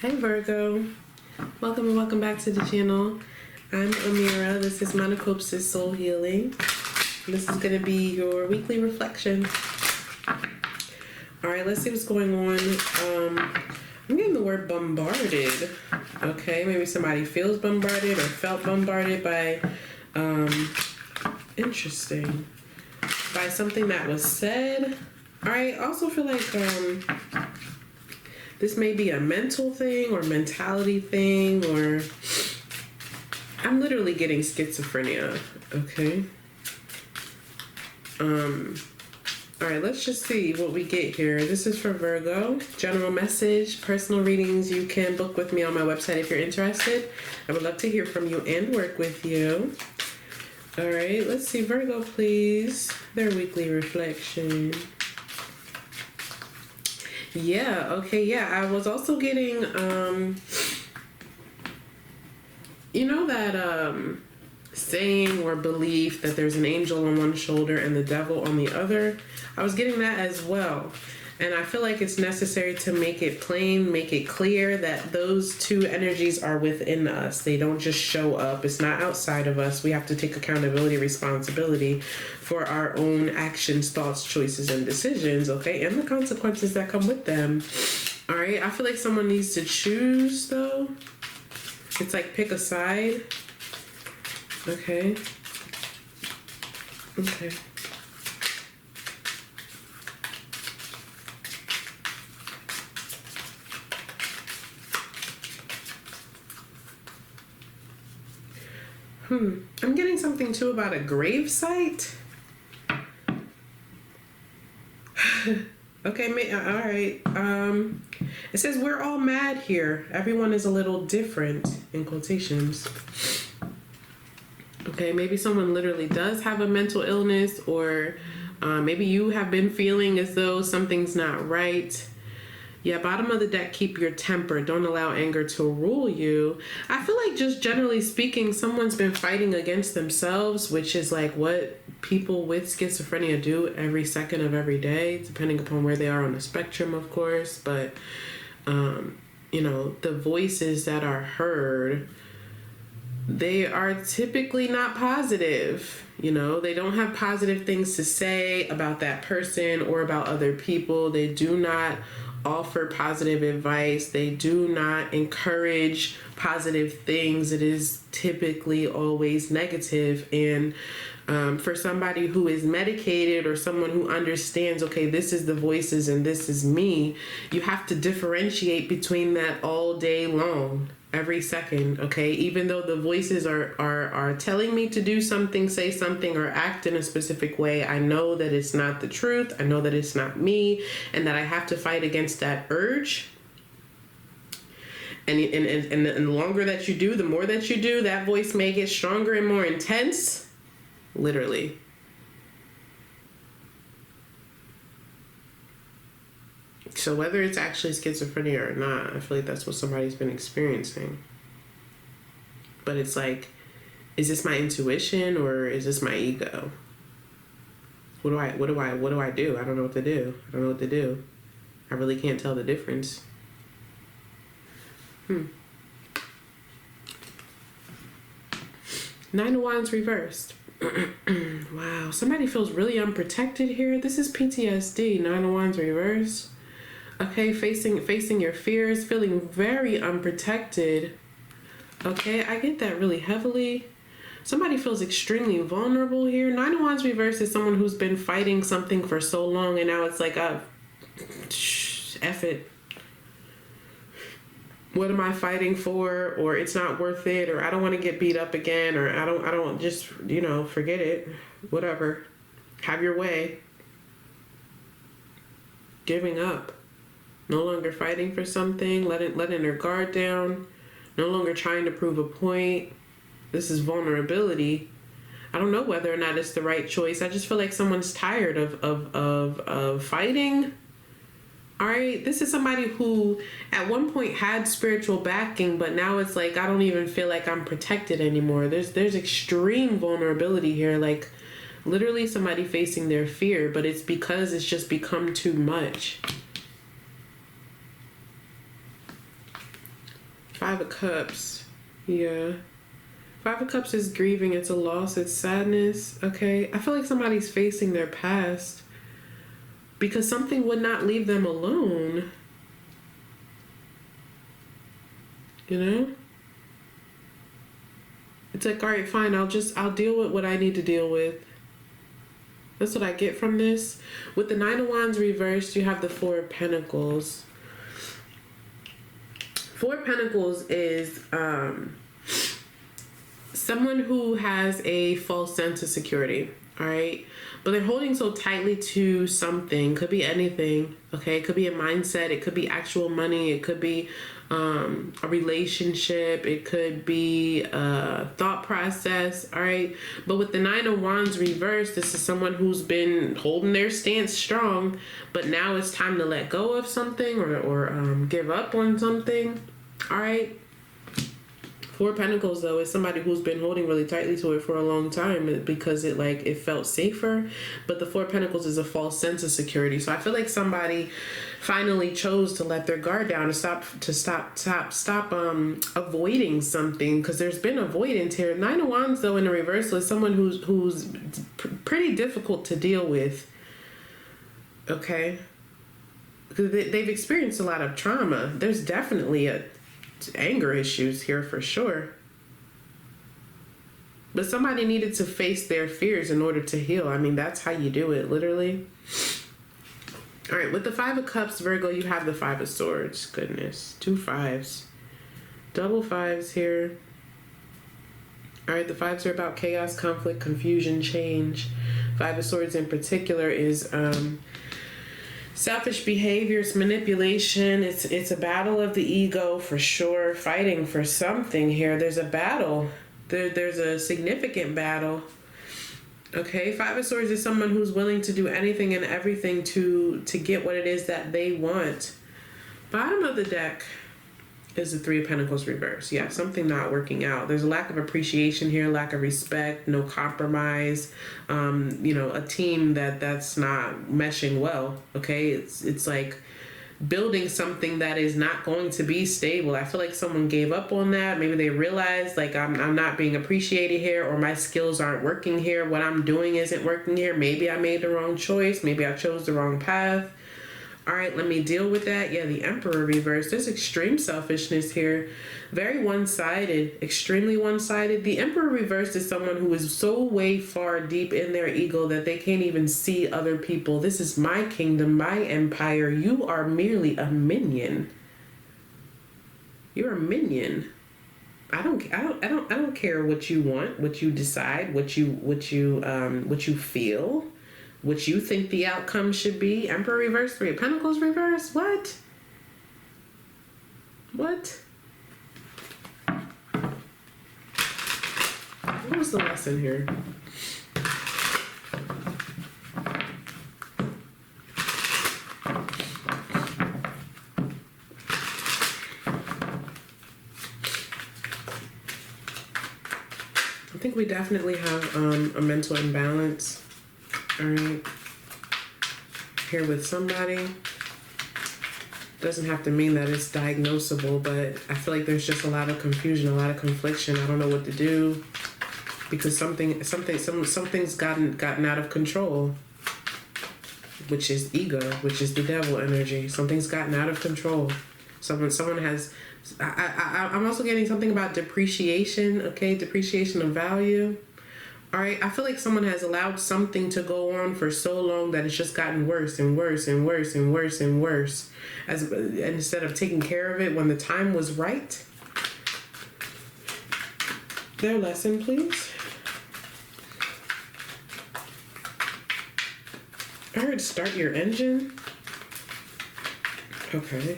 Hey Virgo, welcome and welcome back to the channel. I'm Amira. This is Monachopsis Soul Healing. This is going to be your weekly reflection. Alright, let's see what's going on. I'm getting the word bombarded. Okay, maybe somebody feels bombarded or felt bombarded by, interesting, by something that was said. I also feel like, this may be a mental thing or mentality thing, or I'm literally getting schizophrenia, okay? All right, let's just see what we get here. This is for Virgo. General message, personal readings. You can book with me on my website if you're interested. I would love to hear from you and work with you. All right, let's see, Virgo, please. Their weekly reflection. Yeah, okay, yeah. I was also getting, you know that saying or belief that there's an angel on one shoulder and the devil on the other? I was getting that as well. And I feel like it's necessary to make it plain, make it clear that those two energies are within us. They don't just show up. It's not outside of us. We have to take accountability, responsibility for our own actions, thoughts, choices, and decisions, okay? And the consequences that come with them. All right, I feel like someone needs to choose, though. It's like pick a side. Okay. Okay. I'm getting something too about a grave site. Okay, all right. It says we're all mad here. Everyone is a little different, in quotations. Okay, maybe someone literally does have a mental illness, or maybe you have been feeling as though something's not right. Yeah, bottom of the deck, keep your temper. Don't allow anger to rule you. I feel like just generally speaking, someone's been fighting against themselves, which is like what people with schizophrenia do every second of every day, depending upon where they are on the spectrum, of course. But, you know, the voices that are heard, they are typically not positive. You know, they don't have positive things to say about that person or about other people. They do not offer positive advice. They do not encourage positive things. It is typically always negative. And for somebody who is medicated or someone who understands, okay, this is the voices and this is me, you have to differentiate between that all day long, every second, okay? Even though the voices are telling me to do something, say something, or act in a specific way, I know that it's not the truth. I know that it's not me, and that I have to fight against that urge. And the longer that you do, the more that you do, that voice may get stronger and more intense, literally. So whether it's actually schizophrenia or not, I feel like that's what somebody's been experiencing. But it's like, is this my intuition or is this my ego? What do I do? I don't know what to do. I don't know what to do. I really can't tell the difference. Nine of Wands reversed. Wow, somebody feels really unprotected here. This is PTSD. Nine of Wands reversed. Okay, facing your fears, feeling very unprotected. Okay, I get that really heavily. Somebody feels extremely vulnerable here. Nine of Wands reversed is someone who's been fighting something for so long, and now it's like, F it. What am I fighting for? Or it's not worth it, or I don't want to get beat up again, or I don't just, you know, forget it. Whatever. Have your way. Giving up. No longer fighting for something, letting their guard down, no longer trying to prove a point. This is vulnerability. I don't know whether or not it's the right choice. I just feel like someone's tired of fighting. All right, this is somebody who at one point had spiritual backing, but now it's like, I don't even feel like I'm protected anymore. There's extreme vulnerability here. Like, Literally somebody facing their fear, but it's because it's just become too much. Five of Cups. Yeah. Five of Cups is grieving. It's a loss. It's sadness. Okay. I feel like somebody's facing their past because something would not leave them alone. You know? It's like, all right, fine. I'll deal with what I need to deal with. That's what I get from this. With the Nine of Wands reversed, you have the Four of Pentacles. Four of Pentacles is someone who has a false sense of security, all right? But they're holding so tightly to something. Could be anything, okay? It could be a mindset. It could be actual money. It could be a relationship. It could be a thought process, all right? But with the Nine of Wands reversed, this is someone who's been holding their stance strong, but now it's time to let go of something or give up on something, all right? Four of Pentacles, though, is somebody who's been holding really tightly to it for a long time because it felt safer. But the Four of Pentacles is a false sense of security. So I feel like somebody finally chose to let their guard down and stop avoiding something, because there's been avoidance here. Nine of Wands, though, in the reversal is someone who's pretty difficult to deal with. Okay, because they've experienced a lot of trauma. There's definitely anger issues here for sure. But somebody needed to face their fears in order to heal. I mean, that's how you do it, literally. All right, with the Five of Cups, Virgo, you have the Five of Swords. Goodness, two fives. Double fives here. All right, the fives are about chaos, conflict, confusion, change. Five of Swords in particular is selfish behaviors, manipulation. It's a battle of the ego for sure. Fighting for something here. There's a battle. There's a significant battle. Okay, Five of Swords is someone who's willing to do anything and everything to get what it is that they want. Bottom of the deck is the Three of Pentacles reverse. Yeah, something not working out. There's a lack of appreciation here, lack of respect, no compromise. A team that's not meshing well. Okay, it's like building something that is not going to be stable. I feel like someone gave up on that. Maybe they realized, like, I'm not being appreciated here, or my skills aren't working here. What I'm doing isn't working here. Maybe I made the wrong choice. Maybe I chose the wrong path. All right, let me deal with that. Yeah, the Emperor reversed. There's extreme selfishness here. Very one-sided, extremely one-sided. The Emperor reversed is someone who is so way far deep in their ego that they can't even see other people. This is my kingdom, my empire. You are merely a minion. You're a minion. I don't care what you want, what you decide, what you feel, what you think the outcome should be. Emperor reverse, Three of Pentacles reverse. What? What was the lesson here? I think we definitely have a mental imbalance. All right, here with somebody. Doesn't have to mean that it's diagnosable, but I feel like there's just a lot of confusion, a lot of confliction. I don't know what to do because something's gotten out of control, which is ego, which is the devil energy. Something's gotten out of control. Someone has. I'm also getting something about depreciation. Okay, depreciation of value. All right, I feel like someone has allowed something to go on for so long that it's just gotten worse and worse and worse and worse and worse. Instead of taking care of it when the time was right. Their lesson, please. I heard start your engine. Okay.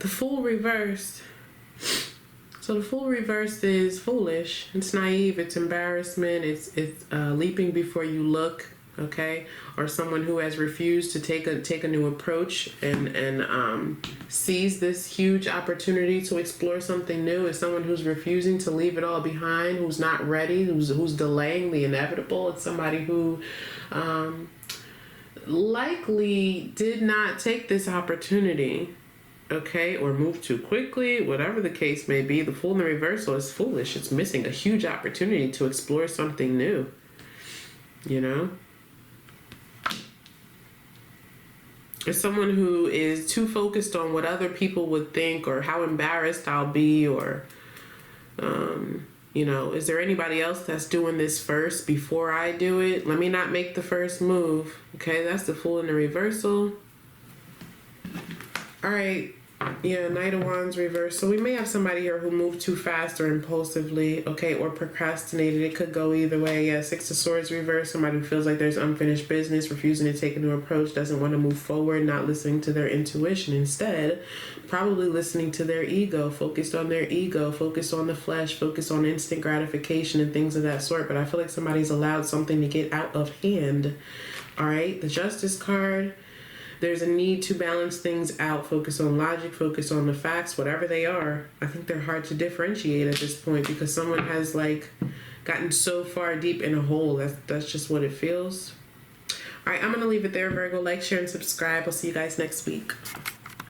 The Fool reversed. So the Fool reversed is foolish. It's naive. It's embarrassment. It's leaping before you look. Okay, or someone who has refused to take a new approach and seize this huge opportunity to explore something new is someone who's refusing to leave it all behind, who's not ready, who's delaying the inevitable. It's somebody who likely did not take this opportunity, okay, or move too quickly, whatever the case may be. The Fool in the reversal is foolish. It's missing a huge opportunity to explore something new, you know. It's someone who is too focused on what other people would think or how embarrassed I'll be or, you know, is there anybody else that's doing this first before I do it? Let me not make the first move. Okay, that's the Fool in the reversal. All right. Yeah, Knight of Wands reversed. So we may have somebody here who moved too fast or impulsively, okay, or procrastinated. It could go either way. Yeah, Six of Swords reversed. Somebody who feels like there's unfinished business, refusing to take a new approach, doesn't want to move forward, not listening to their intuition. Instead, probably listening to their ego, focused on their ego, focused on the flesh, focused on instant gratification and things of that sort. But I feel like somebody's allowed something to get out of hand. All right, the Justice card. There's a need to balance things out, focus on logic, focus on the facts, whatever they are. I think they're hard to differentiate at this point because someone has like gotten so far deep in a hole. That's just what it feels. All right, I'm going to leave it there, Virgo. Like, share, and subscribe. I'll see you guys next week.